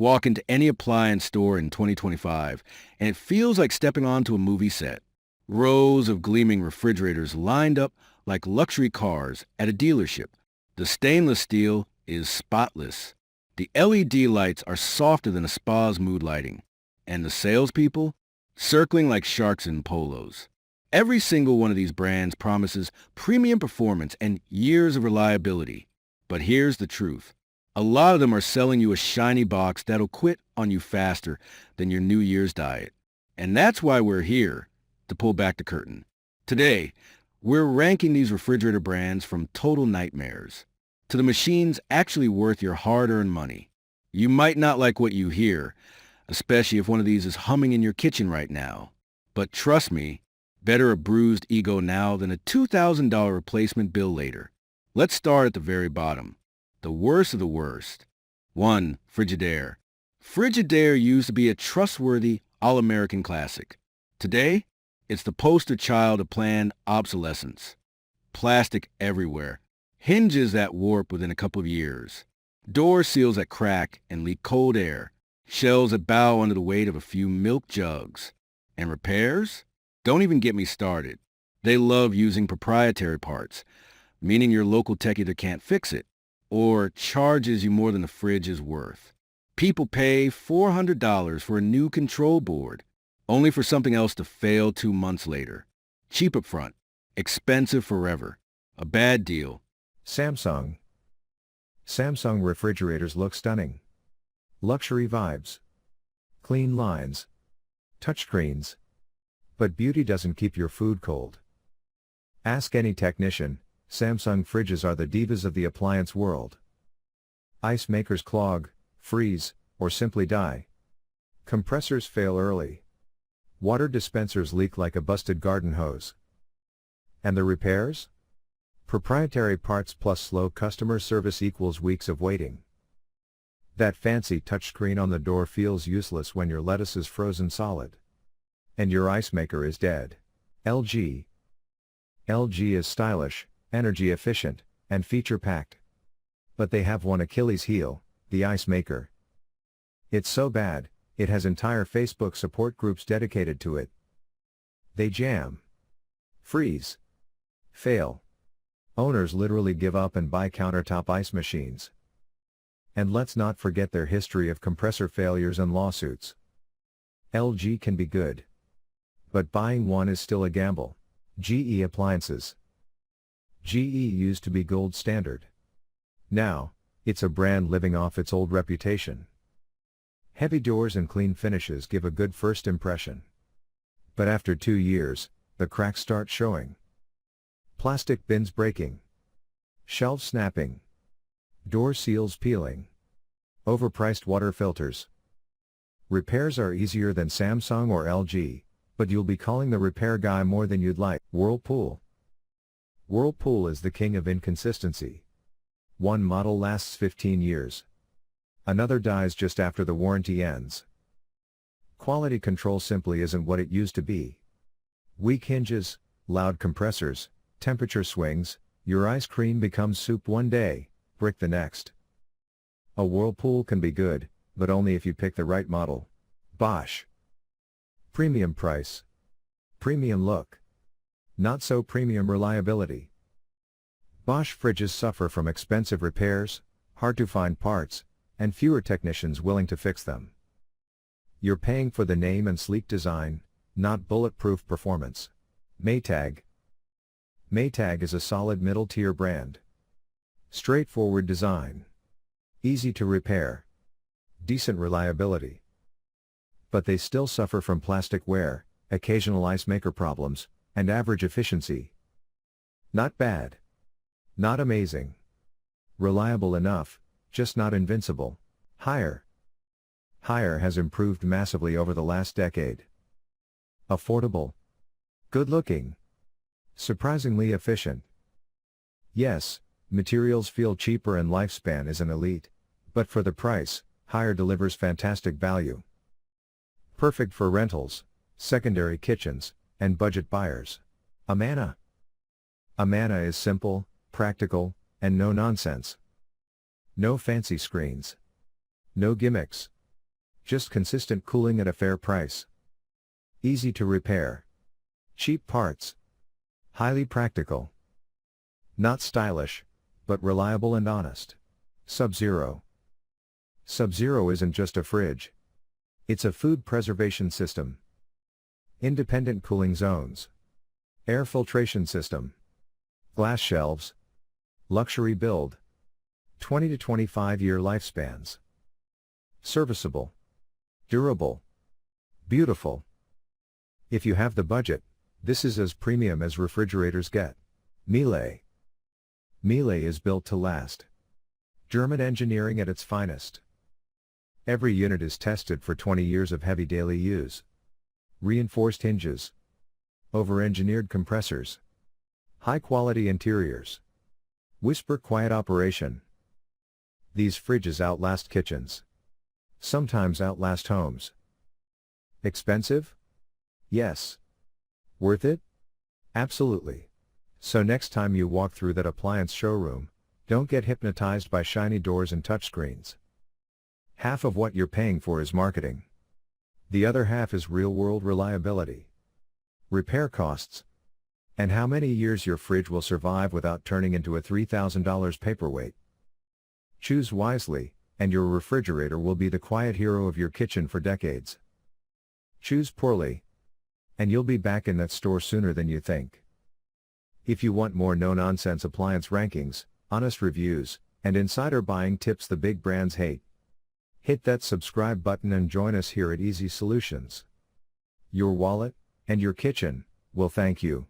Walk into any appliance store in 2025, and it feels like stepping onto a movie set. Rows of gleaming refrigerators lined up like luxury cars at a dealership. The stainless steel is spotless. The LED lights are softer than a spa's mood lighting. And the salespeople? Circling like sharks in polos. Every single one of these brands promises premium performance and years of reliability. But here's the truth. A lot of them are selling you a shiny box that'll quit on you faster than your New Year's diet. And that's why we're here, to pull back the curtain. Today, we're ranking these refrigerator brands from total nightmares to the machines actually worth your hard-earned money. You might not like what you hear, especially if one of these is humming in your kitchen right now. But trust me, better a bruised ego now than a $2,000 replacement bill later. Let's start at the very bottom. The worst of the worst. 1. Frigidaire. Frigidaire used to be a trustworthy, all-American classic. Today, it's the poster child of planned obsolescence. Plastic everywhere. Hinges that warp within a couple of years. Door seals that crack and leak cold air. Shelves that bow under the weight of a few milk jugs. And repairs? Don't even get me started. They love using proprietary parts, meaning your local tech either can't fix it or charges you more than the fridge is worth. People pay $400 for a new control board, only for something else to fail 2 months later. Cheap up front, expensive forever. A bad deal. Samsung. Samsung refrigerators look stunning. Luxury vibes. Clean lines. Touchscreens. But beauty doesn't keep your food cold. Ask any technician, Samsung fridges are the divas of the appliance world. Ice makers clog, freeze, or simply die. Compressors fail early. Water dispensers leak like a busted garden hose. And the repairs? Proprietary parts plus slow customer service equals weeks of waiting. That fancy touchscreen on the door feels useless when your lettuce is frozen solid. And your ice maker is dead. LG. LG is stylish, energy efficient, and feature-packed. But they have one Achilles heel, the ice maker. It's so bad, it has entire Facebook support groups dedicated to it. They jam. Freeze. Fail. Owners literally give up and buy countertop ice machines. And let's not forget their history of compressor failures and lawsuits. LG can be good. But buying one is still a gamble. GE Appliances. GE used to be gold standard. Now, it's a brand living off its old reputation. Heavy doors and clean finishes give a good first impression. But after 2 years, the cracks start showing. Plastic bins breaking. Shelves snapping. Door seals peeling. Overpriced water filters. Repairs are easier than Samsung or LG, but you'll be calling the repair guy more than you'd like. Whirlpool. Whirlpool is the king of inconsistency. One model lasts 15 years. Another dies just after the warranty ends. Quality control simply isn't what it used to be. Weak hinges, loud compressors, temperature swings, your ice cream becomes soup one day, brick the next. A Whirlpool can be good, but only if you pick the right model. Bosch. Premium price. Premium look. Not so premium reliability. Bosch fridges suffer from expensive repairs, hard to find parts, and fewer technicians willing to fix them. You're paying for the name and sleek design, not bulletproof performance. Maytag. Maytag is a solid middle-tier brand. Straightforward design. Easy to repair. Decent reliability. But they still suffer from plastic wear, occasional ice maker problems, and average efficiency. Not bad. Not amazing. Reliable enough, just not invincible. Haier. Haier has improved massively over the last decade. Affordable. Good-looking. Surprisingly efficient. Yes, materials feel cheaper and lifespan is an elite, but for the price, Haier delivers fantastic value. Perfect for rentals, secondary kitchens, and budget buyers. Amana. Amana is simple, practical, and no nonsense. No fancy screens. No gimmicks. Just consistent cooling at a fair price. Easy to repair. Cheap parts. Highly practical. Not stylish, but reliable and honest. Sub-Zero. Sub-Zero isn't just a fridge. It's a food preservation system. Independent cooling zones. Air filtration system. Glass shelves. Luxury build. 20 to 25 year lifespans. Serviceable. Durable. Beautiful. If you have the budget, this is as premium as refrigerators get. Miele. Miele is built to last. German engineering at its finest. Every unit is tested for 20 years of heavy daily use. Reinforced hinges. Over-engineered compressors. High-quality interiors. Whisper quiet operation. These fridges outlast kitchens. Sometimes outlast homes. Expensive? Yes. Worth it? Absolutely. So next time you walk through that appliance showroom, don't get hypnotized by shiny doors and touchscreens. Half of what you're paying for is marketing. The other half is real-world reliability. Repair costs. And how many years your fridge will survive without turning into a $3,000 paperweight. Choose wisely, and your refrigerator will be the quiet hero of your kitchen for decades. Choose poorly, and you'll be back in that store sooner than you think. If you want more no-nonsense appliance rankings, honest reviews, and insider buying tips the big brands hate, hit that subscribe button and join us here at Easy Solutions. Your wallet, and your kitchen, will thank you.